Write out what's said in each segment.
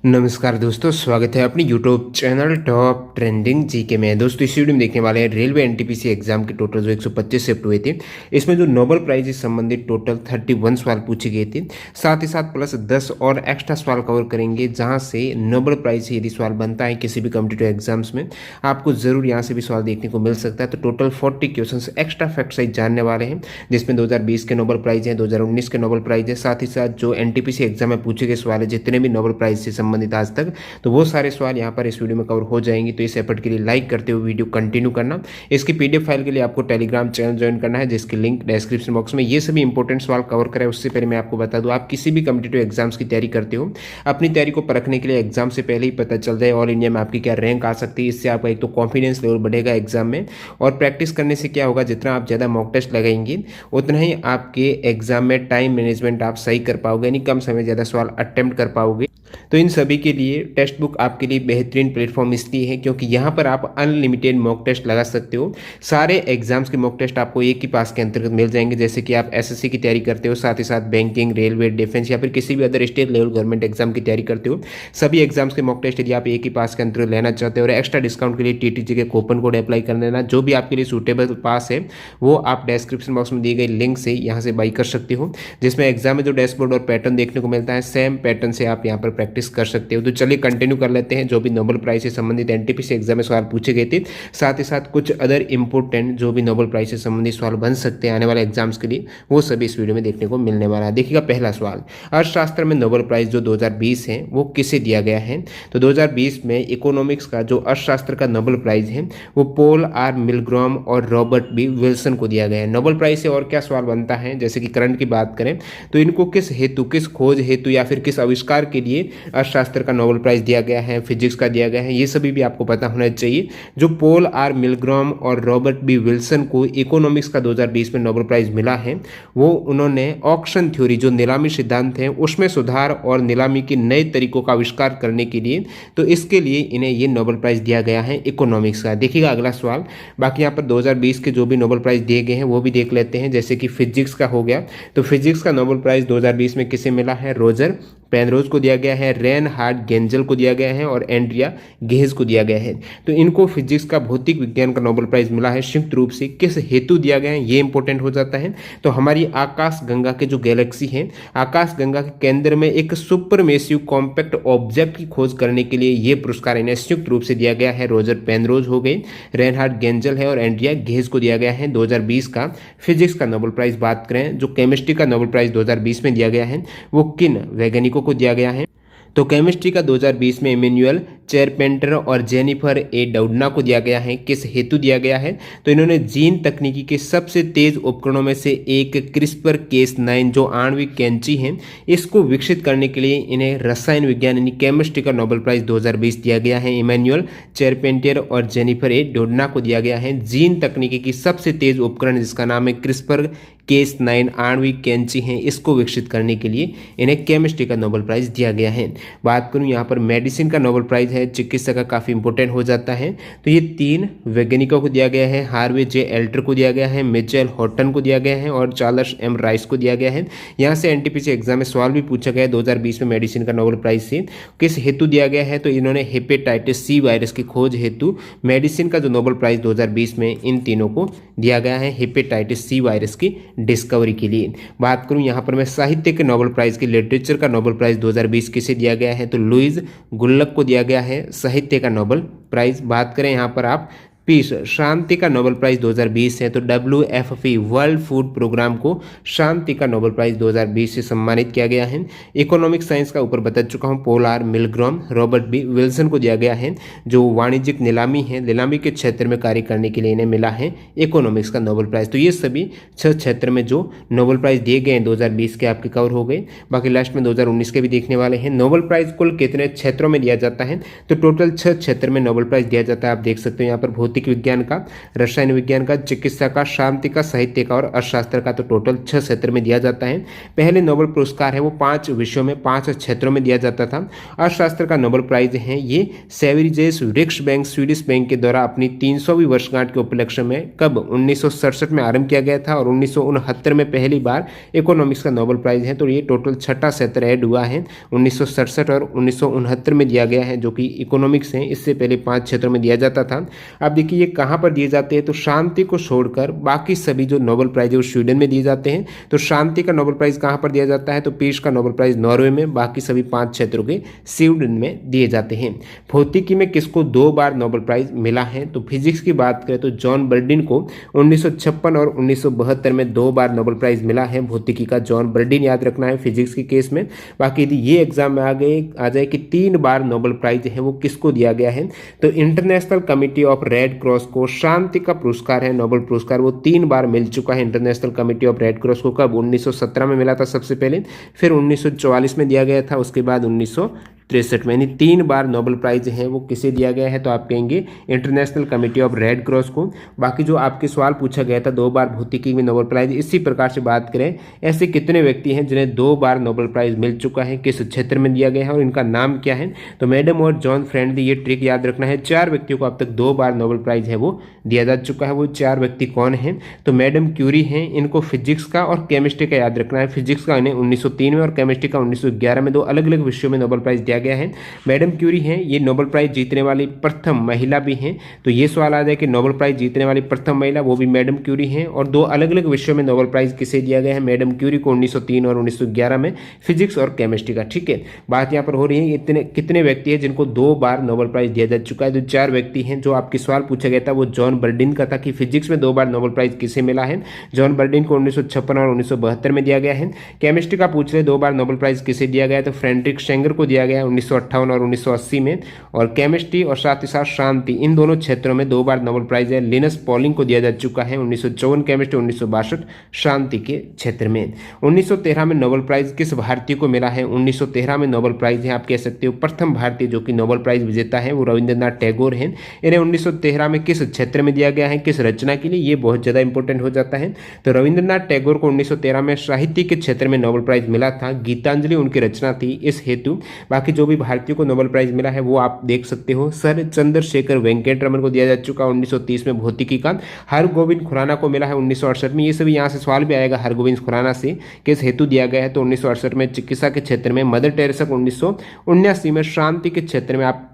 नमस्कार दोस्तों, स्वागत है अपनी YouTube channel top trending GK में। दोस्तों इस वीडियो में देखने वाले हैं रेलवे एनटीपीसी एग्जाम के टोटल जो 125 शिफ्ट हुए थे, इसमें जो नोबेल प्राइज से संबंधित टोटल 31 सवाल पूछे गए थे। साथ ही साथ प्लस 10 और एक्स्ट्रा सवाल कवर करेंगे, जहां से नोबेल प्राइज से यदि सवाल बनता है किसी भी कॉम्पिटिटिव एग्जाम्स में, आपको जरूर यहाँ से भी सवाल देखने को मिल सकता है। तो total 40 question extra fact size जानने वाले हैं, जिसमें 2020 के नोबेल प्राइज है, 2019 के नोबेल प्राइज है, साथ ही साथ जो एनटीपीसी एग्जाम में पूछे गए सवाल है जितने भी नोबेल प्राइज से संबंधित आज तक, तो वो सारे सवाल यहाँ पर इस वीडियो में कवर हो जाएंगे। तो इस एफर्ट के लिए लाइक करते हुए वीडियो कंटिन्यू करना। इसकी पीडीएफ फाइल के लिए आपको टेलीग्राम चैनल ज्वाइन करना है, जिसकी लिंक डिस्क्रिप्शन बॉक्स में। ये सभी इंपॉर्टेंट सवाल कवर करें उससे पहले मैं आपको बता दूं, आप किसी भी कॉम्पिटिटिव एग्जाम्स की तैयारी करते हो, अपनी तैयारी को परखने के लिए एग्जाम से पहले ही पता चल जाए ऑल इंडिया में आपकी क्या रैंक आ सकती है। इससे आपका एक तो कॉन्फिडेंस लेवल बढ़ेगा एग्जाम में, और प्रैक्टिस करने से क्या होगा, जितना आप ज़्यादा मॉक टेस्ट लगाएंगे उतना ही आपके एग्जाम में टाइम मैनेजमेंट आप सही कर पाओगे, यानी कम समय ज़्यादा सवाल अटेम्प्ट कर पाओगे। तो इन सभी के लिए टेक्स्ट बुक आपके लिए बेहतरीन प्लेटफॉर्म इसलिए है क्योंकि यहाँ पर आप अनलिमिटेड मॉक टेस्ट लगा सकते हो। सारे एग्जाम्स के मॉक टेस्ट आपको एक ही पास के अंतर्गत मिल जाएंगे। जैसे कि आप एसएससी की तैयारी करते हो, साथ ही साथ बैंकिंग, रेलवे, डिफेंस या फिर किसी भी other state level government exam की तैयारी करते हो, सभी एग्जाम्स के मॉक टेस्ट यदि आप एक ही पास के अंतर्गत लेना चाहते हो और एक्स्ट्रा डिस्काउंट के लिए टीटीजी के कूपन कोड अप्लाई कर लेना। जो भी आपके लिए सूटेबल पास है वो आप डिस्क्रिप्शन बॉक्स में दी गई लिंक से यहाँ से बाई कर सकते हो, जिसमें एग्जाम में जो डैशबोर्ड और पैटर्न देखने को मिलता है, सेम पैटर्न से आप यहाँ पर प्रैक्टिस कर सकते हो। तो चलिए कंटिन्यू कर लेते हैं जो भी नोबेल प्राइज से संबंधित एनटीपीसी एग्जाम में सवाल पूछे गए थे, साथ ही साथ कुछ अदर इंपोर्टेंट जो भी नोबेल प्राइज से संबंधित सवाल बन सकते हैं आने वाले एग्जाम्स के लिए, वो सभी इस वीडियो में देखने को मिलने वाला है। देखिएगा पहला सवाल, अर्थशास्त्र में नोबेल प्राइज जो 2020 है वो किसे दिया गया है। तो 2020 में इकोनॉमिक्स का जो अर्थशास्त्र का नोबेल प्राइज है वो पॉल आर मिलग्रॉम और रॉबर्ट बी विल्सन को दिया गया है। नोबेल प्राइज से और क्या सवाल बनता है, जैसे कि करंट की बात करें तो इनको किस हेतु, किस खोज हेतु या फिर किस आविष्कार के लिए अर्थशास्त्र का नोबेल प्राइज दिया गया है, फिजिक्स का दिया गया है, ये सभी भी आपको पता होना चाहिए। जो पॉल आर मिलग्रॉम और रॉबर्ट बी विल्सन को इकोनॉमिक्स का 2020 में नोबेल प्राइज मिला है, वो उन्होंने ऑक्शन थ्योरी जो नीलामी सिद्धांत है उसमें सुधार और नीलामी के नए तरीकों का आविष्कार करने के लिए, तो इसके लिए इन्हें ये नोबेल प्राइज दिया गया है इकोनॉमिक्स का। देखिएगा अगला सवाल, बाकी यहाँ पर 2020 के जो भी नोबेल प्राइज दिए गए हैं वो भी देख लेते हैं। जैसे कि फिजिक्स का हो गया, तो फिजिक्स का नोबेल प्राइज 2020 में किसे मिला है, रोजर पेनरोज को दिया गया है, रेनहार्ड गेंजल को दिया गया है और एंड्रिया गेज को दिया गया है। तो इनको फिजिक्स का भौतिक विज्ञान का नोबेल प्राइज मिला है। संयुक्त रूप से किस हेतु दिया गया है ये इंपॉर्टेंट हो जाता है। तो हमारी आकाश गंगा के जो गैलेक्सी है, आकाश गंगा के केंद्र में एक सुपरमेसिव कॉम्पैक्ट ऑब्जेक्ट की खोज करने के लिए ये पुरस्कार इन्हें संयुक्त रूप से दिया गया है। रोजर पेनरोज हो गए, रेनहार्ड गेंजल है और एंड्रिया गेज को दिया गया है 2020 का फिजिक्स का नोबेल प्राइज। बात करें जो केमिस्ट्री का नोबेल प्राइज 2020 में दिया गया है वो किन वैज्ञानिकों को दिया गया है। तो केमिस्ट्री का 2020 में इमैनुअल चेरपेंटर और जेनिफर ए डाउडना को दिया गया है। किस हेतु दिया गया है, तो इन्होंने जीन तकनीकी के सबसे तेज उपकरणों में से एक क्रिस्पर केस9 जो आणविक कैंची है, इसको विकसित करने के लिए इन्हें रसायन विज्ञान यानी केमिस्ट्री का नोबेल प्राइज 2020 दिया गया है। इमैनुअल चेरपेंटर और जेनिफर ए डाउडना को दिया गया है जीन तकनीकी की सबसे तेज उपकरण जिसका नाम है क्रिस्पर केस9 आणविक कैंची है, इसको विकसित करने के लिए इन्हें केमिस्ट्री का नोबेल प्राइज दिया गया है। बात करूं यहाँ पर मेडिसिन का नोबेल प्राइज है, चिकित्सा का काफ़ी इंपॉर्टेंट हो जाता है। तो ये 3 वैज्ञानिकों को दिया गया है, हार्वे जे एल्टर को दिया गया है, मिचेल हॉटन को दिया गया है और चार्ल्स एम राइस को दिया गया है। यहाँ से एनटीपीसी एग्जाम में सवाल भी पूछा गया है 2020 में मेडिसिन का नोबेल प्राइज से किस हेतु दिया गया है, तो इन्होंने हेपेटाइटिस सी वायरस की खोज हेतु मेडिसिन का जो नोबेल प्राइज 2020 में इन तीनों को दिया गया है हेपेटाइटिस सी वायरस की डिस्कवरी के लिए। बात करूं यहाँ पर मैं साहित्य के नोबेल प्राइज की, लिटरेचर का नोबेल प्राइज 2020 किसे दिया गया है, तो लुइस गुल्लक को दिया गया है साहित्य का नोबेल प्राइज। बात करें यहाँ पर आप पीस शांति का नोबेल प्राइज 2020 है, तो WFP वर्ल्ड फूड प्रोग्राम को शांति का नोबेल प्राइज 2020 से सम्मानित किया गया है। इकोनॉमिक साइंस का ऊपर बता चुका हूँ, Paul R Milgrom, Robert B Wilson को दिया गया है जो वाणिज्यिक नीलामी है, नीलामी के क्षेत्र में कार्य करने के लिए इन्हें मिला है इकोनॉमिक्स का नोबेल प्राइज। तो ये सभी 6 क्षेत्र में जो नोबेल प्राइज दिए गए हैं 2020 के आपके कवर हो गए। बाकी लास्ट में 2019 के भी देखने वाले हैं। नोबेल प्राइज कुल कितने क्षेत्रों में दिया जाता है, तो टोटल 6 क्षेत्र में नोबेल प्राइज दिया जाता है। आप देख सकते हो यहाँ पर भौतिक भौतिक विज्ञान का, रसायन विज्ञान का, चिकित्सा का, शांति का, साहित्य का और अर्थशास्त्र का। तो टोटल 6 क्षेत्र में दिया जाता है। पहले नोबेल पुरस्कार है वो 5 विषयों में 5 क्षेत्रों में दिया जाता था। अर्थशास्त्र का नोबेल प्राइज है ये सेवेरिजेस रिक्सबैंक स्वीडिश बैंक के द्वारा अपनी 300वीं वर्षगांठ के उपलक्ष्य में कब 1967 में आरंभ किया गया था और 1969 में पहली बार इकोनॉमिक्स का नोबेल प्राइज है। तो ये टोटल 6ठा क्षेत्र ऐड हुआ है, 1967 और 1969 में दिया गया है, जो कि इकोनॉमिक्स है। इससे पहले 5 क्षेत्रों में दिया जाता था। अब देखिए ये कहाँ पर दिए जाते हैं, तो शांति को छोड़कर बाकी सभी जो नोबेल प्राइज है वो स्वीडन में दिए जाते हैं। तो शांति का नोबेल प्राइज कहाँ पर दिया जाता है, तो पीस का नोबेल प्राइज नॉर्वे में, बाकी सभी 5 क्षेत्रों के स्वीडन में दिए जाते हैं। भौतिकी में किसको 2 बार नोबेल प्राइज मिला है, तो फिजिक्स की बात करें तो जॉन बर्डिन को 1956 और 1972 में 2 बार नोबेल प्राइज मिला है भौतिकी का। जॉन बर्डिन याद रखना है फिजिक्स के केस में। बाकी यदि ये एग्जाम में आ जाए कि 3 बार नोबेल प्राइज है वो किसको दिया गया है, तो international committee of red cross को शांति का पुरस्कार है, नोबेल पुरस्कार, वो 3 बार मिल चुका है international committee of red cross को। कब 1917 में मिला था सबसे पहले, फिर 1944 में दिया गया था, उसके बाद 1963 में, यानी 3 बार नोबेल प्राइज है वो किसे दिया गया है, तो आप कहेंगे international committee of red cross को। बाकी जो आपके सवाल पूछा गया था 2 बार भौतिकी में नोबेल प्राइज, इसी प्रकार से बात करें ऐसे कितने व्यक्ति हैं जिन्हें 2 बार नोबेल प्राइज मिल चुका है, किस क्षेत्र में दिया गया है और इनका नाम क्या है, तो मैडम और जॉन फ्रेंडली, ये ट्रिक याद रखना है। 4 व्यक्तियों को अब तक 2 बार नोबेल प्राइज है वो दिया जा चुका है। वो 4 व्यक्ति कौन हैं, तो मैडम क्यूरी हैं, इनको फिजिक्स का और केमिस्ट्री का याद रखना है। फिजिक्स का इन्हें 1903 में और केमिस्ट्री का 1911 में, 2 अलग अलग विषयों में नोबेल प्राइज दिया गया है। मैडम क्यूरी हैं, ये नोबेल प्राइज जीतने वाली प्रथम महिला भी हैं। तो ये सवाल आ जाए कि नोबेल प्राइज जीतने वाली प्रथम महिला, वो भी मैडम क्यूरी हैं। और 2 अलग अलग विषयों में नोबेल प्राइज किसे दिया गया है, मैडम क्यूरी को 1903 और 1911 में, फिजिक्स और केमिस्ट्री का। ठीक है, बात यहाँ पर हो रही है इतने कितने व्यक्ति हैं जिनको 2 बार नोबेल प्राइज दिया जा चुका है, तो 4 व्यक्ति हैं। जो आपके सवाल पूछा गया था वो जॉन बर्डिन का था कि फिजिक्स में 2 बार नोबेल प्राइज किसे मिला है, जॉन बर्डिन को 1956 और 1972 में दिया गया है। केमिस्ट्री का पूछ रहे 2 बार नोबेल प्राइज किसे दिया गया है, तो फ्रेडरिक शेंगर को दिया गया है 1958 और 1980 में। और केमिस्ट्री और साथ ही साथ शांति, इन दोनों क्षेत्रों में 2 बार नोबेल प्राइज है। लिनस पॉलिंग को दिया जा चुका है 1954 केमिस्ट्री, 1962 शांति के क्षेत्र में। 1913 में नोबेल प्राइज किस भारतीय को मिला है, 1913 में नोबेल प्राइज है, आप कह सकते हो प्रथम भारतीय जो कि नोबेल प्राइज विजेता है वो रविंद्रनाथ टैगोर हैं। इन्हें 1913 में किस क्षेत्र में दिया गया है, किस रचना के लिए, ये बहुत ज़्यादा इंपॉर्टेंट हो जाता है। तो रविंद्रनाथ टैगोर को 1913 में साहित्य के क्षेत्र में नोबेल प्राइज मिला था, गीतांजलि उनकी रचना थी इस हेतु। बाकी जो भी भारतीयों को नोबेल प्राइज मिला है वो आप देख सकते हो। सर चंद्रशेखर वेंकट रमन को दिया जा चुका 1930 में भौतिकी का। हरगोविंद खुराना को मिला है 1968 में। ये सभी यहाँ से सवाल भी आएगा हरगोविंद खुराना से, किस हेतु दिया गया है, तो 1968 में चिकित्सा के क्षेत्र में। मदर टेरेसा को 1979 में शांति के क्षेत्र में आपको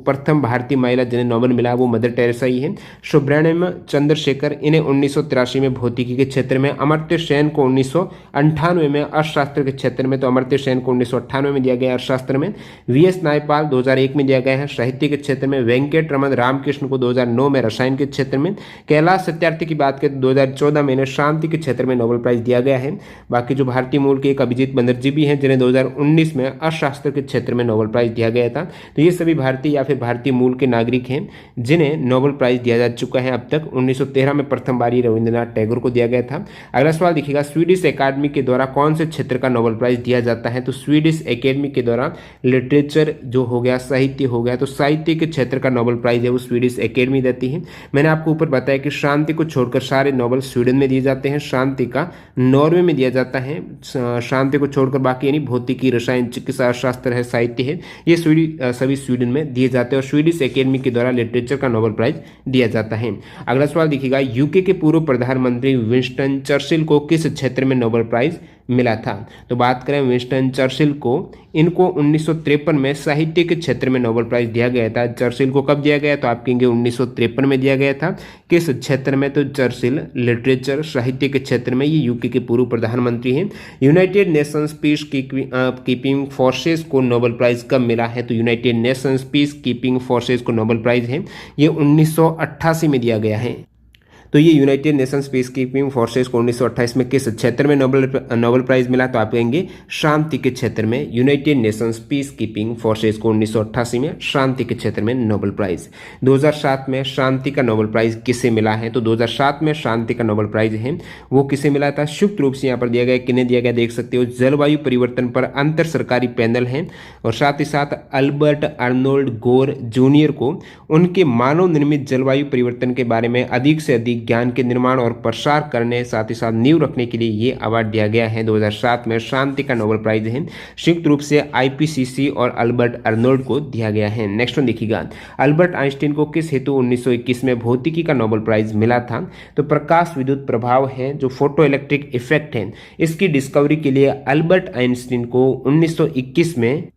प्रथम भारतीय महिला जिन्हें नोबेल मिला वो मदर टेरेसा ही है। सुब्रह्मण्यम चंद्रशेखर, इन्हें 1983 में भौतिकी के क्षेत्र में। अमर्त्य सेन को 1998 में अर्थशास्त्र के क्षेत्र में, तो अमर्त्य सेन को 1998 में दिया गया अर्थशास्त्र में। वीएस नायपाल 2001 में दिया गया है साहित्य के क्षेत्र में। वेंकट रमन रामकृष्ण को 2009 में रसायन के क्षेत्र में। कैलाश सत्यार्थी की बात करें तो 2014 में इन्हें शांति के क्षेत्र में नोबेल प्राइज दिया गया है। बाकी जो भारतीय मूल के एक अभिजीत बनर्जी भी हैं जिन्हें 2019 में अर्थशास्त्र के क्षेत्र में नोबेल प्राइज दिया गया था। तो ये सभी भारतीय या फिर भारतीय मूल के नागरिक हैं जिन्हें नोबेल प्राइज दिया जा चुका है अब तक। 1913 में प्रथम बार रविंद्रनाथ टैगोर को दिया गया था। अगला सवाल देखिएगा, स्वीडिश एकेडमी के द्वारा कौन से क्षेत्र का नोबेल प्राइज दिया जाता है, तो स्वीडिश एकेडमी के द्वारा लिटरेचर जो हो गया, साहित्य हो गया, तो साहित्य के क्षेत्र का नोबेल प्राइज है वो स्वीडिश एकेडमी देती है। मैंने आपको ऊपर बताया कि शांति को छोड़कर सारे नोबेल स्वीडन में दिए जाते हैं, शांति का नॉर्वे में दिया जाता है। शांति को छोड़कर बाकी यानी भौतिकी, रसायन, चिकित्सा, शास्त्र है, साहित्य है, ये सभी स्वीडन में दिए जाते हैं और स्वीडिश एकेडमी के द्वारा लिटरेचर का नोबेल प्राइज दिया जाता है। अगला सवाल देखिएगा, यूके के पूर्व प्रधानमंत्री विंस्टन चर्चिल को किस क्षेत्र में नोबेल प्राइज मिला था, तो बात करें विंस्टन चर्चिल को, इनको 1953 में साहित्य के क्षेत्र में नोबेल प्राइज दिया गया था। चर्चिल को कब दिया गया, तो आप कहेंगे 1953 में दिया गया था। किस क्षेत्र में, तो चर्चिल लिटरेचर, साहित्य के क्षेत्र में। ये यूके के पूर्व प्रधानमंत्री हैं। United Nations peace keeping forces को नोबेल प्राइज कब मिला है, तो United Nations peace keeping forces को नोबेल प्राइज है ये 1988 में दिया गया है। तो ये United Nations peace keeping forces को 1928 में किस क्षेत्र में नोबेल प्राइज मिला, तो आप कहेंगे शांति के क्षेत्र में। United Nations peace keeping forces को 1988 में शांति के क्षेत्र में नोबेल प्राइज। 2007 में शांति का नोबेल प्राइज किसे मिला है, तो 2007 में शांति का नोबेल प्राइज है वो किसे मिला था, संयुक्त रूप से यहाँ पर दिया गया, किन्हें दिया गया देख सकते हो, जलवायु परिवर्तन पर अंतर सरकारी पैनल है और साथ ही साथ अल्बर्ट अर्नोल्ड गोर जूनियर को उनके मानव निर्मित जलवायु परिवर्तन के बारे में अधिक से अधिक ज्ञान के निर्माण और प्रसार करने, साथ ही साथ नींव रखने के लिए ये अवार्ड दिया गया है। 2007 में शांति का नोबेल प्राइज है संयुक्त रूप से आईपीसीसी और अल्बर्ट अर्नोल्ड को दिया गया है। नेक्स्ट वन देखिएगा, अल्बर्ट आइंस्टीन को किस हेतु 1921 में भौतिकी का नोबेल प्राइज मिला था, तो प्रकाश विद्युत प्रभाव है जो फोटो इलेक्ट्रिक इफेक्ट है, इसकी डिस्कवरी के लिए अल्बर्ट आइंस्टीन को 1921 में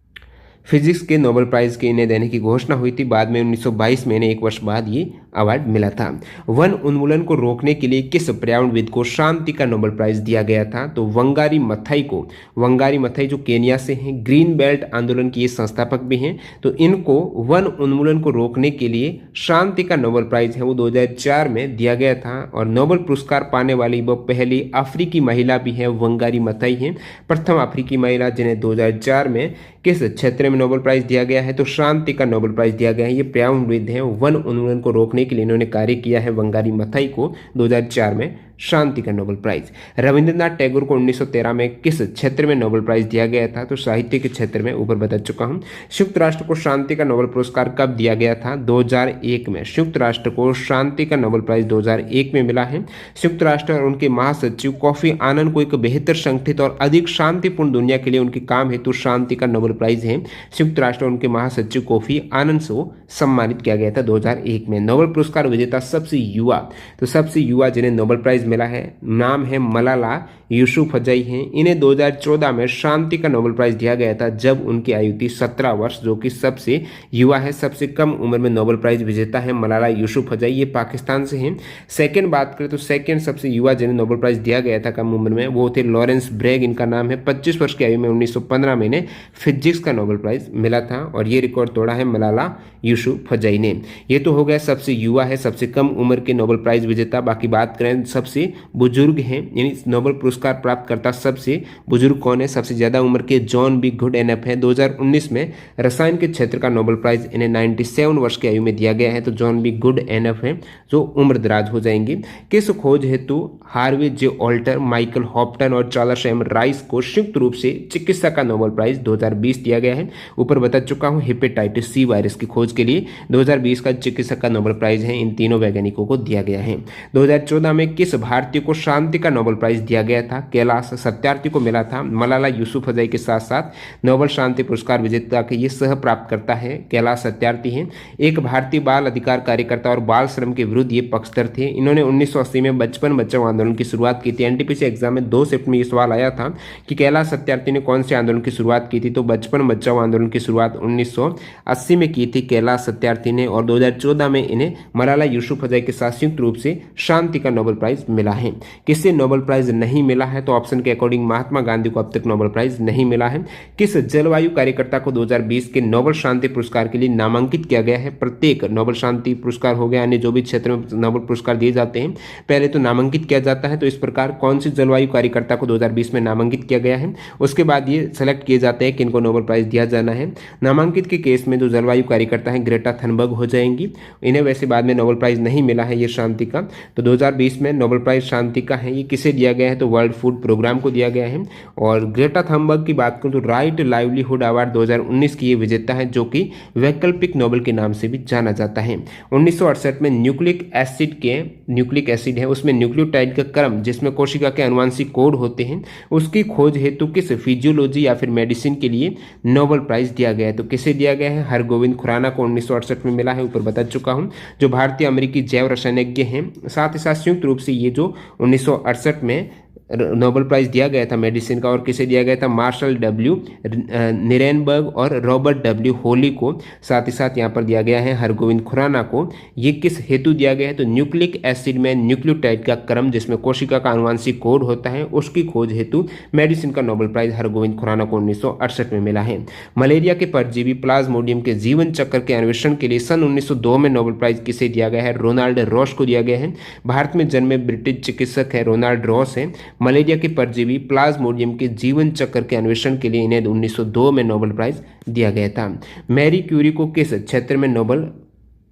फिजिक्स के नोबेल प्राइज के इन्हें देने की घोषणा हुई थी। बाद में 1922 में इन्हें 1 वर्ष बाद ये अवार्ड मिला था। वन उन्मूलन को रोकने के लिए किस पर्यावरणविद को शांति का नोबेल प्राइज दिया गया था, तो वंगारी मथाई को। वंगारी मथाई जो केनिया से हैं, ग्रीन बेल्ट आंदोलन के ये संस्थापक भी हैं, तो इनको वन उन्मूलन को रोकने के लिए शांति का नोबेल प्राइज है वो 2004 में दिया गया था। और नोबेल पुरस्कार पाने वाली वो पहली अफ्रीकी महिला भी है, वंगारी मथाई हैं, प्रथम अफ्रीकी महिला जिन्हें 2004 में किस क्षेत्र में नोबेल प्राइज दिया गया है, तो शांति का नोबेल प्राइज दिया गया है। ये पर्यावरणविद हैं, वन उन्मूलन को रोकने के लिए इन्होंने कार्य किया है। वंगारी मथाई को 2004 में शांति का नोबेल प्राइज। रविंद्रनाथ टैगोर को 1913 में किस क्षेत्र में नोबेल प्राइज दिया गया था, तो साहित्य के क्षेत्र में, ऊपर बता चुका हूं। संयुक्त राष्ट्र को शांति का नोबेल पुरस्कार कब दिया गया था, 2001 में। संयुक्त राष्ट्र को शांति का नोबेल प्राइज 2001 में मिला है। संयुक्त राष्ट्र और उनके महासचिव कोफी आनंद को एक बेहतर संगठित और अधिक शांतिपूर्ण दुनिया के लिए उनके काम हेतु शांति का नोबेल प्राइज है संयुक्त राष्ट्र और उनके महासचिव कोफी आनंद से सम्मानित किया गया था 2001 में। नोबेल पुरस्कार विजेता सबसे युवा, तो सबसे युवा जिन्हें नोबेल प्राइज मिला है, नाम है मलाला यूसुफजई हैं। इन्हें 2014 में शांति का नोबेल प्राइज दिया गया था जब उनकी आयु थी 17 वर्ष, जो कि सबसे युवा है, सबसे कम उम्र में नोबेल प्राइज विजेता है मलाला यूसुफजई। ये पाकिस्तान से हैं। सेकंड बात करें तो सेकंड सबसे युवा जिन्हें नोबेल प्राइज दिया गया था कम उम्र में, वो थे लॉरेंस ब्रेग, इनका नाम है। 25 वर्ष की आयु में 1915 में इन्हें फिजिक्स का नोबेल प्राइज मिला था और ये रिकॉर्ड तोड़ा है मलाला यूसुफजई ने। ये तो हो गया सबसे युवा है, सबसे कम उम्र के नोबेल प्राइज विजेता। बाकी बात करें सबसे बुजुर्ग हैं, यानी नोबेल पुरस्कार प्राप्त करता सबसे बुजुर्ग कौन है, सबसे ज्यादा उम्र के जॉन बी गुडएनफ है। 2019 में रसायन के क्षेत्र का नोबेल प्राइज इन्हें 97 वर्ष की आयु में दिया गया है, तो जॉन बी गुडएनफ है जो उम्र दराज हो जाएंगे। किस खोज हेतु हार्वे जे ऑल्टर, माइकल हॉप्टन और चार्ल्स एम राइस को संयुक्त रूप से चिकित्सा का नोबेल प्राइज 2020 दिया गया है। ऊपर बता चुका हूं, हेपेटाइटिस सी वायरस की खोज के लिए 2020 का चिकित्सा का नोबेल प्राइज है, इन तीनों वैज्ञानिकों को दिया गया है। 2014 में किस भारतीय को शांति का नोबेल प्राइज दिया गया था, कैलाश सत्यार्थी को मिला था। मलाला यूसुफजई के साथ साथ नोबेल शांति पुरस्कार विजेता के ये सह प्राप्तकर्ता है, कैलाश सत्यार्थी हैं। एक भारतीय बाल अधिकार कार्यकर्ता और बाल श्रम के विरुद्ध ये पक्षधर थे। इन्होंने 1980 में बचपन बचाओ आंदोलन की शुरुआत की थी। एनटीपीसी एग्जाम में 2 शिफ्ट में ये सवाल आया था कि कैलाश सत्यार्थी ने कौन से आंदोलन की शुरुआत की थी, तो बचपन बचाओ आंदोलन की शुरुआत 1980 में की थी कैलाश सत्यार्थी ने और 2014 में इन्हें मलाला यूसुफजई के साथ संयुक्त रूप से शांति का नोबेल प्राइज मिला है। किससे नोबेल प्राइज नहीं मिला है, तो ऑप्शन के अकॉर्डिंग महात्मा गांधी को अब तक नोबेल प्राइज नहीं मिला है। किस जलवायु कार्यकर्ता को 2020 के नोबेल शांति पुरस्कार के लिए नामांकित किया गया है। प्रत्येक नोबेल शांति पुरस्कार हो गया, अन्य जो भी क्षेत्र में नोबेल पुरस्कार दिए जाते हैं पहले तो नामांकित किया जाता है, तो इस प्रकार कौन से जलवायु कार्यकर्ता को 2020 में नामांकित किया गया है, उसके बाद ये सेलेक्ट किए जाते हैं कि इनको नोबेल प्राइज दिया जाना है। नामांकित के केस में जो जलवायु कार्यकर्ता है ग्रेटा थनबर्ग हो जाएंगी, इन्हें वैसे बाद में नोबेल प्राइज नहीं मिला है ये शांति का, तो 2020 में नोबेल प्राइज शांति का है। ये किसे दिया गया है, तो वर्ल्ड फूड प्रोग्राम को दिया गया है। और ग्रेटा थनबर्ग की बात करूं तो राइट लाइवलीहुड अवार्ड 2019 की ये विजेता है, जो कि वैकल्पिक नोबेल के नाम से भी जाना जाता है। 1968 में न्यूक्लिक एसिड है उसमें न्यूक्लियोटाइड का क्रम जिसमें कोशिका के अनुवांशिक कोड होते हैं, उसकी खोज हेतु किस फिजियोलॉजी या फिर मेडिसिन के लिए नोबेल प्राइज दिया गया है, तो किसे दिया गया है, हरगोविंद खुराना को 1968 में मिला है, ऊपर बता चुका हूं, जो भारतीय अमेरिकी जैव रसायनज्ञ हैं। साथ ही साथ संयुक्त रूप से ये जो 1968 में नोबेल प्राइज़ दिया गया था मेडिसिन का, और किसे दिया गया था, मार्शल डब्ल्यू निरेनबर्ग और रॉबर्ट डब्ल्यू होली को। साथ ही साथ यहाँ पर दिया गया है हरगोविंद खुराना को। ये किस हेतु दिया गया है, तो न्यूक्लिक एसिड में न्यूक्लियोटाइड का क्रम जिसमें कोशिका का आनुवांशिक कोड होता है उसकी खोज हेतु मेडिसिन का नोबेल प्राइज हरगोविंद खुराना को 1968 में मिला है। मलेरिया के परजीवी प्लाज्मोडियम के जीवन चक्र के अन्वेषण के लिए सन 1902 में नोबेल प्राइज किसे दिया गया है, रोनाल्ड रॉस को दिया गया है। भारत में जन्मे ब्रिटिश चिकित्सक है रोनाल्ड रॉस है। मलेरिया के परजीवी प्लाज्मोडियम के जीवन चक्र के अन्वेषण के लिए इन्हें 1902 में नोबेल प्राइज दिया गया था। मैरी क्यूरी को किस क्षेत्र में नोबेल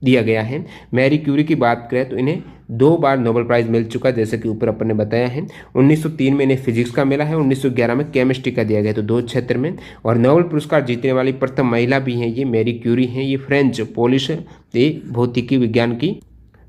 दिया गया है, मैरी क्यूरी की बात करें तो इन्हें 2 बार नोबेल प्राइज मिल चुका, जैसे कि ऊपर अपन ने बताया है। 1903 में इन्हें फिजिक्स का मिला है, 1911 में केमिस्ट्री का दिया गया, तो 2 क्षेत्र में। और नोबेल पुरस्कार जीतने वाली प्रथम महिला भी हैं ये मैरी क्यूरी हैं। ये फ्रेंच पोलिश भौतिकी विज्ञान की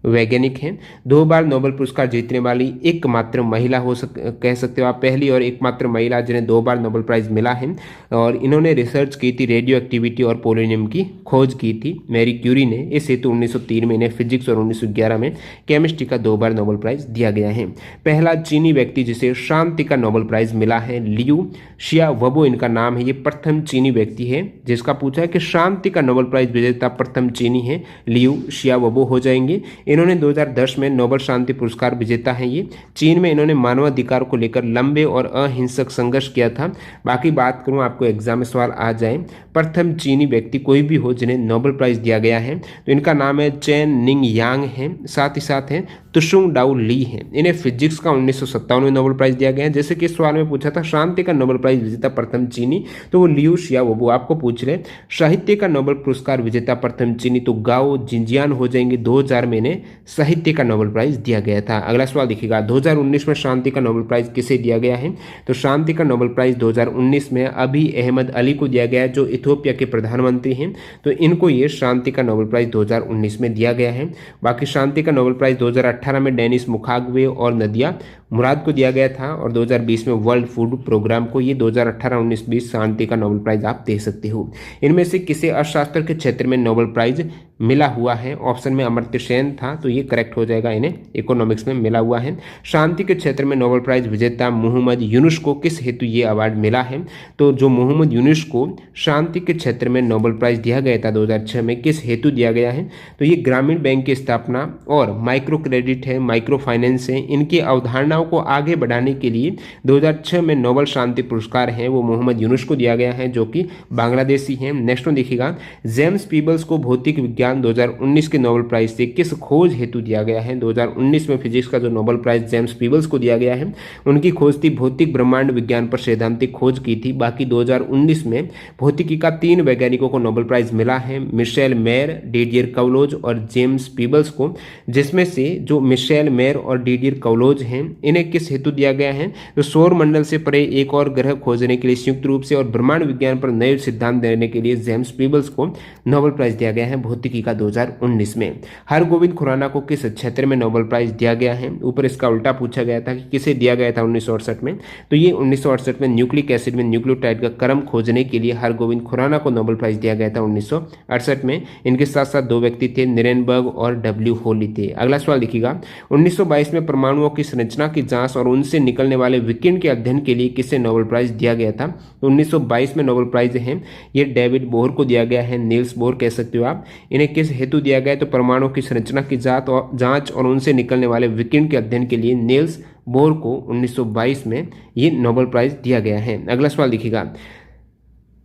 वैज्ञानिक हैं। 2 बार नोबेल पुरस्कार जीतने वाली एकमात्र महिला कह सकते हो आप, पहली और एकमात्र महिला जिन्हें 2 बार नोबेल प्राइज मिला है। और इन्होंने रिसर्च की थी रेडियो एक्टिविटी और पोलोनियम की खोज की थी मैरी क्यूरी ने। इस हेतु 1903 में इन्हें फिजिक्स और 1911 में केमिस्ट्री का 2 बार नोबेल प्राइज दिया गया है। पहला चीनी व्यक्ति जिसे शांति का नोबेल प्राइज मिला है, लियू शियाओबो इनका नाम है। ये प्रथम चीनी व्यक्ति है जिसका पूछा है कि शांति का नोबेल प्राइज विजेता प्रथम चीनी है, लियू शियाओबो हो जाएंगे। इन्होंने 2010 में नोबेल शांति पुरस्कार विजेता हैं ये। चीन में इन्होंने मानवाधिकार को लेकर लंबे और अहिंसक संघर्ष किया था। बाकी बात करूं, आपको एग्जाम में सवाल आ जाए, प्रथम चीनी व्यक्ति कोई भी हो जिन्हें नोबेल प्राइज दिया गया है तो इनका नाम है चेन निंग यांग है। साथ ही साथ है तुशुंग डाउ ली है। इन्हें फिजिक्स का 1957 में नोबेल प्राइज दिया गया है। जैसे कि सवाल में पूछा था शांति का नोबेल प्राइज विजेता प्रथम चीनी, तो वो लियू शियाओबो। आपको पूछ रहे साहित्य का नोबेल पुरस्कार विजेता प्रथम चीनी, तो गाओ जिंजियान हो जाएंगे। 2000 में इन्हें साहित्य का नोबेल प्राइज दिया गया था। अगला सवाल देखिएगा, 2019 में शांति का नोबेल प्राइज किसे दिया गया है, तो शांति का नोबेल प्राइज 2019 में अभी अहमद अली को दिया गया है जो इथियोपिया के प्रधानमंत्री हैं। तो इनको ये शांति का नोबेल प्राइज 2019 में दिया गया है। बाकी शांति का नोबेल प्राइज 2018 में डेनिस मुखाग्वे और नदिया मुराद को दिया गया था, और 2020 में वर्ल्ड फूड प्रोग्राम को। ये 2018-19-20 शांति का नोबेल प्राइज आप दे सकते हो। इनमें से किसे अर्थशास्त्र के क्षेत्र में नोबेल प्राइज मिला हुआ है, ऑप्शन में अमर्त्य सेन था, तो ये करेक्ट हो जाएगा, इन्हें इकोनॉमिक्स में मिला हुआ है। शांति के क्षेत्र में नोबेल प्राइज विजेता मोहम्मद यूनुस को किस हेतु ये अवार्ड मिला है, तो जो मोहम्मद यूनुस को शांति के क्षेत्र में नोबेल प्राइज दिया गया था 2006 में, किस हेतु दिया गया है, तो ये ग्रामीण बैंक की स्थापना और माइक्रो क्रेडिट है, माइक्रो फाइनेंस है, इनकी अवधारणाओं को आगे बढ़ाने के लिए 2006 में नोबेल शांति पुरस्कार है वो मोहम्मद यूनुस को दिया गया है जो कि बांग्लादेशी हैं। नेक्स्ट में देखिएगा, जेम्स पीबल्स को भौतिक विज्ञान 2019 के नोबेल प्राइज से किस खोज हेतु दिया गया है। 2019 में फिजिक्स का जो नोबेल प्राइज जेम्स पीबल्स को दिया गया है उनकी खोज थी भौतिक ब्रह्मांड विज्ञान पर सैद्धांतिक खोज की थी। बाकी 2019 में भौतिकी का 3 वैज्ञानिकों को नोबेल प्राइज मिला है, मिशेल मेयर, डिडियर कौलोज और जेम्स पीबल्स को, जिसमें से जो मिशेल मेयर और डिडियर कौलोज हैं इन्हें किस हेतु दिया गया है, तो सौर मंडल से परे एक और ग्रह खोजने के लिए संयुक्त रूप से और ब्रह्मांड विज्ञान पर नए सिद्धांत देने के लिए जेम्स पीबल्स को नोबेल प्राइज दिया गया है भौतिकी का 2019 में। हरगोविंद खुराना को किस क्षेत्र में नोबेल प्राइज दिया गया है, ऊपर इसका उल्टा पूछा गया था कि किसे दिया गया था 1968 में, तो ये 1968 में न्यूक्लिक एसिड में न्यूक्लियोटाइड का क्रम खोजने के लिए हरगोविंद खुराना को नोबेल प्राइज दिया गया था 1968 में। इनके साथ साथ 2 व्यक्ति थे, निरेनबर्ग और डब्ल्यू होली थे। अगला सवाल देखिएगा, 1922 में परमाणुओं की संरचना की जांच और उनसे निकलने वाले विकिरण के अध्ययन के लिए किसे नोबेल प्राइज दिया गया था, तो 1922 में नोबेल प्राइज है ये डेविड बोहर को दिया गया है, नील्स बोहर कह सकते हो आप। इन्हें किस हेतु दिया गया, तो परमाणु की संरचना की जांच और उनसे निकलने वाले विकिरण के अध्ययन के लिए नील्स बोहर को 1922 में ये नोबेल प्राइज दिया गया है। अगला सवाल देखिएगा,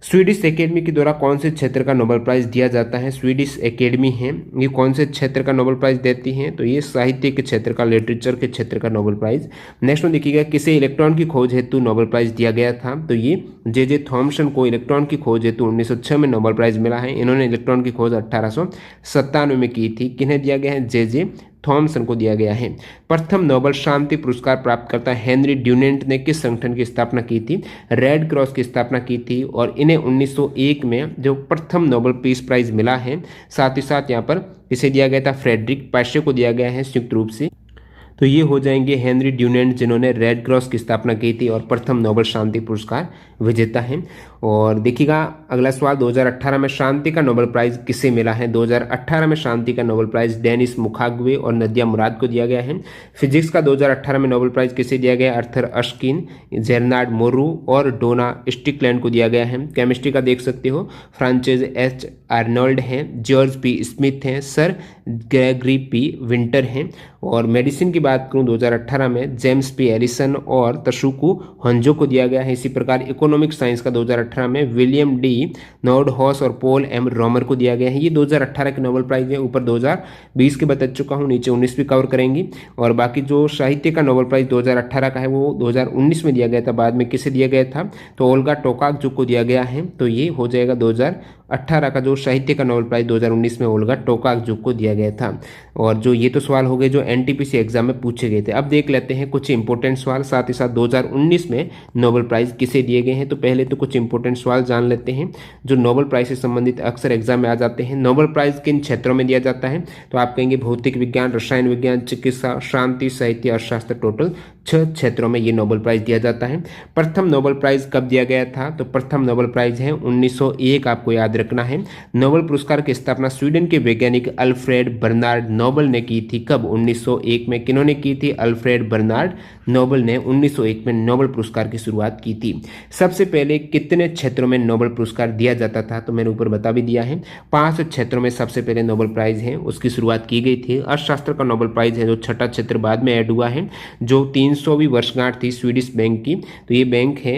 स्वीडिश एकेडमी के द्वारा कौन से क्षेत्र का नोबेल प्राइज दिया जाता है। स्वीडिश एकेडमी है ये कौन से क्षेत्र का नोबेल प्राइज देती है, तो ये साहित्य के क्षेत्र का, लिटरेचर के क्षेत्र का नोबेल प्राइज। नेक्स्ट में देखिएगा, किसे इलेक्ट्रॉन की खोज हेतु नोबेल प्राइज दिया गया था, तो ये जे थॉमसन को इलेक्ट्रॉन की खोज हेतु 1906 में नोबेल प्राइज मिला है। इन्होंने इलेक्ट्रॉन की खोज 1897 में की थी। किन्हें दिया गया है, जे थॉमसन को दिया गया है। प्रथम नोबेल शांति पुरस्कार प्राप्तकर्ता हेनरी ड्यूनेंट ने किस संगठन की स्थापना की थी, रेड क्रॉस की स्थापना की थी, और इन्हें 1901 में जो प्रथम नोबेल पीस प्राइज मिला है। साथ ही साथ यहाँ पर इसे दिया गया था फ्रेडरिक पाशे को दिया गया है संयुक्त रूप से। तो ये हो जाएंगे हेनरी ड्यूनेंट जिन्होंने रेड क्रॉस की स्थापना की थी और प्रथम नोबेल शांति पुरस्कार विजेता हैं। और देखिएगा अगला सवाल, 2018 में शांति का नोबेल प्राइज किसे मिला है? 2018 में शांति का नोबेल प्राइज डेनिस मुखाग्वे और नदिया मुराद को दिया गया है। फिजिक्स का 2018 में नोबेल प्राइज किसे दिया गया? अर्थर अशकिन, जेरनार्ड मोरू और डोना स्टिकलैंड को दिया गया है। केमिस्ट्री का देख सकते हो, फ्रांचेज एच आर्नोल्ड हैं, जॉर्ज पी स्मिथ हैं, सर ग्रेगरी पी विंटर हैं। और मेडिसिन की बात करूं 2018 में जेम्स पी एलिसन और तशुकु हंजो को दिया गया है। इसी प्रकार इकोनॉमिक साइंस का 2018 में विलियम डी नॉर्डहॉस और पॉल एम रोमर को दिया गया है। ये 2018 के नोबेल प्राइज है। ऊपर 2020 के बता चुका हूँ, नीचे 19 भी कवर करेंगी। और बाकी जो साहित्य का नोबेल प्राइज 2018 का है वो 2019 में दिया गया था। बाद में किसे दिया गया था? तो ओल्गा टोकाकचुक को दिया गया है। तो ये हो जाएगा 2018 का जो साहित्य का नोबेल प्राइज 2019 में ओल्गा टोकाकचुक को दिया गया था। और जो ये तो सवाल हो गए जो एनटीपीसी एग्जाम में पूछे गए थे। अब देख लेते हैं कुछ इंपॉर्टेंट सवाल, साथ ही साथ 2019 में नोबेल प्राइज किसे दिए गए हैं। तो पहले तो कुछ इंपॉर्टेंट सवाल जान लेते हैं जो नोबेल प्राइज से संबंधित अक्सर एग्जाम में आ जाते हैं। नोबेल प्राइज किन क्षेत्रों में दिया जाता है? तो आप कहेंगे भौतिक विज्ञान, रसायन विज्ञान, चिकित्सा, शांति, साहित्य, अर्थशास्त्र। टोटल 6 क्षेत्रों में ये नोबेल प्राइज दिया जाता है। प्रथम नोबेल प्राइज कब दिया गया था? तो प्रथम नोबेल प्राइज है 1901, आपको याद रखना है। नोबेल पुरस्कार की स्थापना स्वीडन के वैज्ञानिक अल्फ्रेड बर्नार्ड नोबेल ने की थी। कब? 1901 में। किन्होंने की थी? अल्फ्रेड बर्नार्ड नोबेल ने 1901 में नोबेल पुरस्कार की शुरुआत की थी। सबसे पहले कितने क्षेत्रों में नोबेल पुरस्कार दिया जाता था? तो मैंने ऊपर बता भी दिया है, 5 क्षेत्रों में सबसे पहले नोबेल प्राइज है उसकी शुरुआत की गई थी। अर्थशास्त्र का नोबेल प्राइज है जो छठा क्षेत्र बाद में ऐड हुआ है, जो 300वीं वर्षगांठ थी स्वीडिश बैंक की। तो ये बैंक है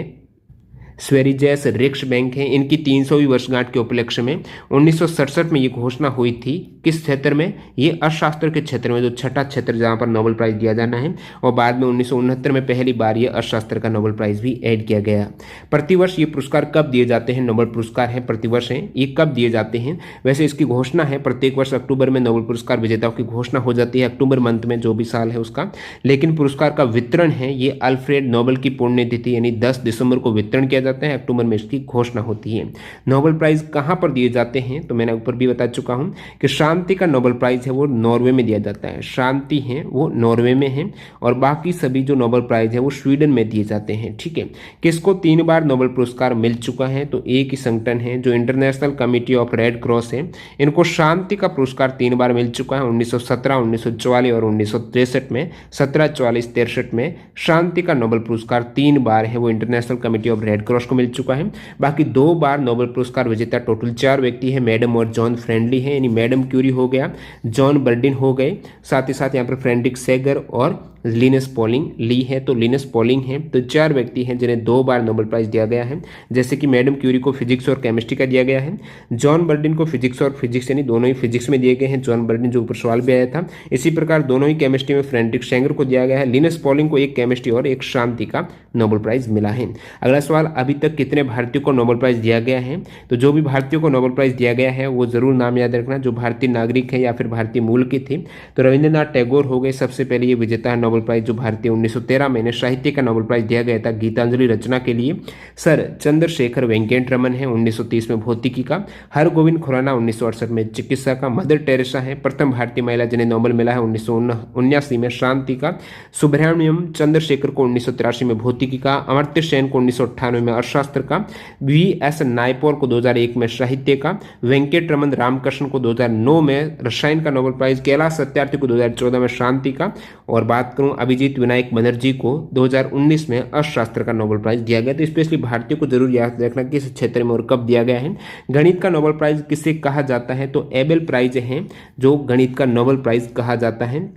स्वेरिजेस रिक्स बैंक है। इनकी 300वीं वर्षगांठ के उपलक्ष्य में 1967 में ये घोषणा हुई थी। किस क्षेत्र में? ये अर्थशास्त्र के क्षेत्र में, जो छठा क्षेत्र जहां पर नोबेल प्राइज दिया जाना है। और बाद में 1969 में पहली बार ये अर्थशास्त्र का नोबेल प्राइज भी ऐड किया गया। प्रतिवर्ष ये पुरस्कार कब दिए जाते हैं? नोबेल पुरस्कार है प्रतिवर्ष है, ये कब दिए जाते हैं? वैसे इसकी घोषणा है प्रत्येक वर्ष अक्टूबर में नोबेल पुरस्कार विजेताओं की घोषणा हो जाती है, अक्टूबर मंथ में जो भी साल है उसका। लेकिन पुरस्कार का वितरण है ये अल्फ्रेड नोबेल की पुण्यतिथि यानी 10 दिसंबर को वितरण किया जाता है, अक्टूबर में इसकी घोषणा होती है। नोबेल प्राइज कहां पर दिए जाते हैं? तो मैंने ऊपर भी बता चुका हूं कि शांति का नोबेल प्राइज है वो नॉर्वे में दिया जाता है। शांति है वो नॉर्वे में है और बाकी सभी जो नोबेल प्राइज है वो स्वीडन में दिए जाते हैं। ठीक है, किसको 3 बार नोबेल पुरस्कार मिल चुका है? तो एक ही संगठन है जो international committee of red cross है, इनको शांति का पुरस्कार 3 बार मिल चुका है, 1917, 1944 और 1963 में। 17, 44, 63 में शांति का नोबेल पुरस्कार 3 बार है वो international committee of red cross को मिल चुका है। बाकी 2 बार नोबेल पुरस्कार विजेता टोटल 4 व्यक्ति है, मैडम और जॉन फ्रेंडली है, यानी मैडम क्यूरी हो गया, जॉन बर्डिन हो गए, साथ ही साथ यहाँ पर फ्रेडरिक सेगर और लिनस पॉलिंग ली है। तो लिनस पॉलिंग है। तो 4 व्यक्ति हैं जिन्हें 2 बार नोबेल प्राइज दिया गया है। जैसे कि मैडम क्यूरी को फिजिक्स और केमिस्ट्री का दिया गया है, जॉन बर्डिन को फिजिक्स और फिजिक्स यानी दोनों ही फिजिक्स में दिए गए हैं, जॉन बर्डिन जो ऊपर सवाल भी आया था। इसी प्रकार दोनों ही केमिस्ट्री में फ्रेडरिक सेगर को दिया गया है। लिनस पॉलिंग को एक केमिस्ट्री और एक शांति का नोबेल प्राइज मिला है। अगला सवाल, अभी तक कितने भारतीयों को नोबेल प्राइज दिया गया है? तो जो भी भारतीयों को नोबेल प्राइज दिया गया है वो जरूर नाम याद रखना जो भारतीय नागरिक है या फिर भारतीय मूल के थे। तो रविंद्रनाथ टैगोर हो गए सबसे पहले ये विजेता है नोबेल प्राइज जो भारतीय। 1913 में साहित्य का नोबेल प्राइज दिया गया था गीतांजलि रचना के लिए। सर चंद्रशेखर वेंकट रमन है 1930 में भौतिकी का। हरगोविंद खुराना 1968 में चिकित्सा का। मदर टेरेसा है प्रथम भारतीय महिला जिन्हें नोबेल मिला है 1979 में शांति का। सुब्रमण्यम चंद्रशेखर को 1983 में भौतिकी का। अमर्त्य सेन को 1998 में अर्थशास्त्र का। VS नायपॉल को 2001 में साहित्य का। वेंकट रमन रामकृष्ण को 2009 में रसायन का नोबेल प्राइज। कैलाश सत्यार्थी को 2014 में शांति का। और बात करूं अभिजीत विनायक बनर्जी को 2019 में अर्थशास्त्र का नोबेल प्राइज दिया गया। तो स्पेशली भारतीयों को जरूर याद रखना कि इस क्षेत्र में और कब दिया गया है। गणित का नोबेल प्राइज किसे कहा जाता है? तो एबेल प्राइज है जो गणित का नोबेल प्राइज कहा जाता है।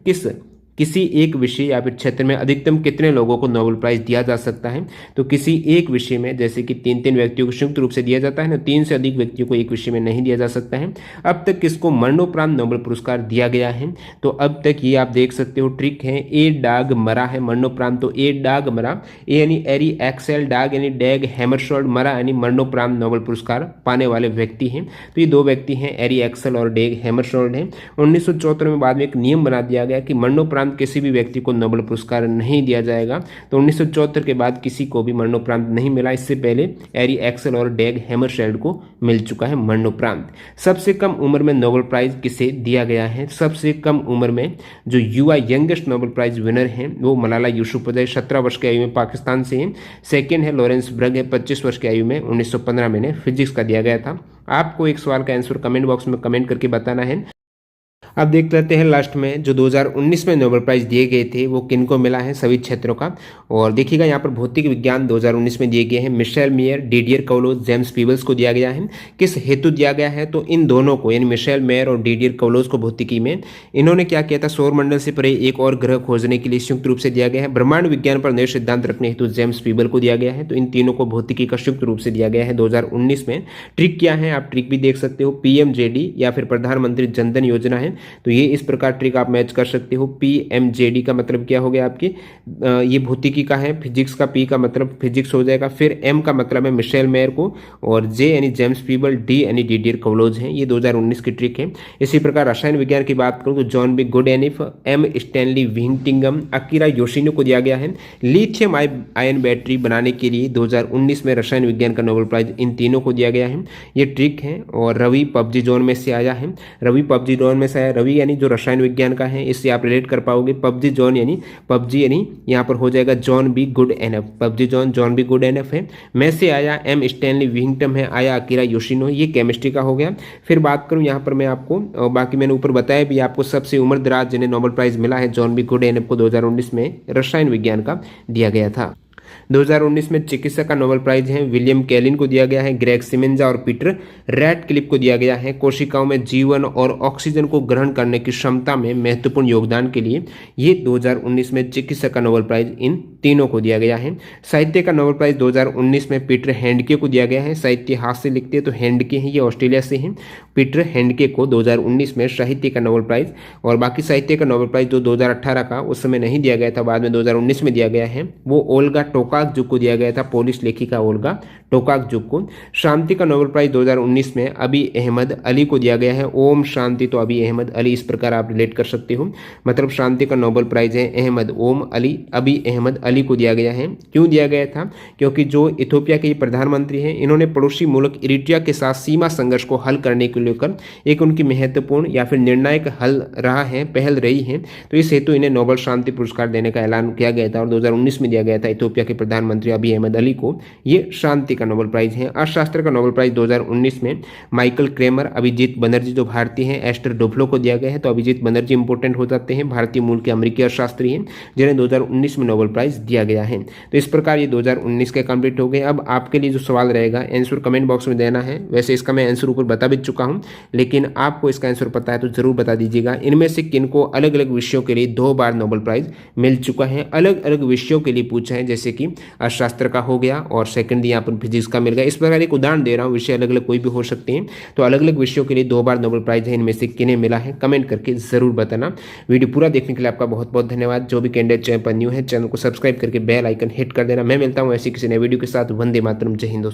किसी एक विषय या फिर क्षेत्र में अधिकतम कितने लोगों को नोबेल प्राइज दिया जा सकता है? तो किसी एक विषय में जैसे कि 3 व्यक्तियों को संयुक्त रूप से दिया जाता है ना, 3 से अधिक व्यक्तियों को एक विषय में नहीं दिया जा सकता है। अब तक किसको मरणोपरांत नोबेल पुरस्कार दिया गया है? तो अब तक ये आप देख सकते हो ट्रिक है, ए डाग मरा है मरणोपरांत। तो ए डाग मरा, ए यानी एरी एक्सेल, डाग यानी डैग हैमरशोल्ड, मरा यानी मरणोपरांत नोबेल पुरस्कार पाने वाले व्यक्ति हैं। तो ये 2 व्यक्ति हैं, एरी एक्सेल और डैग हैमरशोल्ड हैं। 1974 में बाद में एक नियम बना दिया गया कि मरणोपरांत मरणोपरांत किसी भी व्यक्ति को नोबेल पुरस्कार नहीं दिया जाएगा। तो 1974 के बाद किसी को भी मरणोपरांत नहीं मिला। इससे पहले एरी एक्सेल और डैग हैमरशेल्ड को मिल चुका है मरणोपरांत। सबसे कम उम्र में नोबेल प्राइज किसे दिया गया है? सबसे कम उम्र में जो युवा यंगेस्ट नोबेल प्राइज विनर हैं वो मलाला यूसुफजई 17 वर्ष की आयु में पाकिस्तान से हैं। सेकेंड है लॉरेंस ब्रग है 25 वर्ष की आयु में, 1915 में इन्हें फिजिक्स का दिया गया था। आपको एक सवाल का आंसर कमेंट बॉक्स में कमेंट करके बताना है। अब देख लेते हैं लास्ट में जो 2019 में नोबेल प्राइज दिए गए थे वो किनको मिला है सभी क्षेत्रों का। और देखिएगा यहाँ पर भौतिक विज्ञान 2019 में दिए गए हैं Michel Mayor, Didier Queloz, James Peebles को दिया गया है। किस हेतु दिया गया है? तो इन दोनों को यानी मिशेल मेयर और डिडियर कौलोज को भौतिकी में इन्होंने क्या किया था, सौरमंडल से परे एक और ग्रह खोजने के लिए संयुक्त रूप से दिया गया है। ब्रह्मांड विज्ञान पर नए सिद्धांत रखने हेतु जेम्स पीबल को दिया गया है। तो इन तीनों को भौतिकी का संयुक्त रूप से दिया गया है 2019 में। ट्रिक क्या है आप ट्रिक भी देख सकते हो, PMJD या फिर प्रधानमंत्री जनधन योजना है। तो ये इस प्रकार ट्रिक आप मैच कर सकते हो। PMJD का मतलब क्या हो गया आपकी, ये भौतिकी का है। फिजिक्स का P का मतलब फिजिक्स हो जाएगा, फिर M का मतलब है मिशेल मेयर को, और J यानी जेम्स पीबल, D यानी डिडियर कौलोज है। ये 2019 की ट्रिक है। इसी प्रकार रसायन विज्ञान की बात करूं तो John B Goodenough, M Stanley विंगटिंगम, अकीरा योशिनो को दिया गया है। लिथियम आयन बैटरी बनाने के लिए 2019 में रसायन विज्ञान का नोबेल प्राइज इन तीनों को दिया गया है। ये ट्रिक है। और रवि पबजी जोन में से आया है, रवि पबजी जोन में से आया। रवि यानी जो रसायन विज्ञान का है, इससे आप रिलेट कर पाओगे। पबजी जोन यानी यहाँ पर हो जाएगा जॉन बी गुडएनिफ, पबजी जोन जॉन बी गुडएनिफ है। में से आया M स्टैनली विंगटम है, आया अकीरा योशिनो, ये केमिस्ट्री का हो गया। फिर बात करूं यहाँ पर मैं आपको, बाकी मैंने ऊपर बताया भी आपको, सबसे उम्रदराज जिन्हें नोबेल प्राइज मिला है जॉन बी गुडएनिफ को 2019 में रसायन विज्ञान का दिया गया था। 2019 में चिकित्सा का नोबेल प्राइज है विलियम कैलिन को दिया गया है, ग्रेग सिमेंजा और पीटर रैटक्लिफ को दिया गया है। कोशिकाओं में जीवन और ऑक्सीजन को ग्रहण करने की क्षमता में महत्वपूर्ण योगदान के लिए ये 2019 में चिकित्सा का नोबेल प्राइज इन तीनों को दिया गया है। साहित्य का नोबेल प्राइज 2019 में पीटर हैंडके को दिया गया है। साहित्य हाथ से लिखते हैं तो हैंडके हैं, ये ऑस्ट्रेलिया से हैं। पीटर हैंडके को 2019 में साहित्य का नोबेल प्राइज, और बाकी साहित्य का नोबेल प्राइज जो 2018 का उस समय नहीं दिया गया था, बाद में 2019 में दिया गया है, वो ओल्गा टोकाकजुक को दिया गया था, पोलिश लेखिका ओल्गा टोकाकजुक को। शांति का नोबेल प्राइज 2019 में अबी अहमद अली को दिया गया है। ओम शांति तो अबी अहमद अली, इस प्रकार आप रिलेट कर सकते हो। मतलब शांति का नोबेल प्राइज है अहमद ओम अली, अबी अहमद अली को दिया गया है। क्यों दिया गया था? क्योंकि जो इथोपिया के प्रधानमंत्री हैं, इन्होंने पड़ोसी मुल्क इरिट्रिया के साथ सीमा संघर्ष को हल करने को लेकर एक उनकी महत्वपूर्ण या फिर निर्णायक हल रहा है, पहल रही है। तो इस हेतु इन्हें नोबेल शांति पुरस्कार देने का ऐलान किया गया था और 2019 में दिया गया था इथोपिया के प्रधानमंत्री अबी अहमद अली को ये शांति का नोबेल प्राइज है। अर्थशास्त्र का नोबेल प्राइज 2019 में माइकल क्रेमर, अभिजीत बनर्जी जो भारतीय हैं, एस्टर डुफ्लो को दिया गया है। तो अभिजीत बनर्जी इंपोर्टेंट हो जाते हैं, भारतीय मूल के अमेरिकी अर्थशास्त्री हैं जिन्हें 2019 में नोबेल प्राइज दिया गया है। तो इस प्रकार ये 2019 के कंप्लीट हो गए। अब आपके लिए जो सवाल रहेगा आंसर कमेंट बॉक्स में देना है। वैसे इसका मैं आंसर ऊपर बता भी चुका हूं, लेकिन आपको इसका आंसर पता है तो जरूर बता दीजिएगा। इनमें से किनको अलग अलग विषयों के लिए 2 बार नोबेल प्राइज मिल चुका है? अलग अलग विषयों के लिए पूछा है, जैसे कि अर्थशास्त्र का हो गया और सेकंड यहाँ पर फिजिक्स का मिल गया। इस प्रकार एक उदाहरण दे रहा हूँ, विषय अलग अलग कोई भी हो सकते हैं। तो अलग अलग विषयों के लिए 2 बार नोबेल प्राइज है, इनमें से किन्हें मिला है कमेंट करके जरूर बताना। वीडियो पूरा देखने के लिए आपका बहुत बहुत धन्यवाद। जो भी कैंडिडेट चैनल पर न्यू है, चैनल को सब्सक्राइब करके बेल आइकन हिट कर देना। मैं मिलता हूँ ऐसी किसी नए वीडियो के साथ। वंदे मातरम, जय हिंद दोस्तों।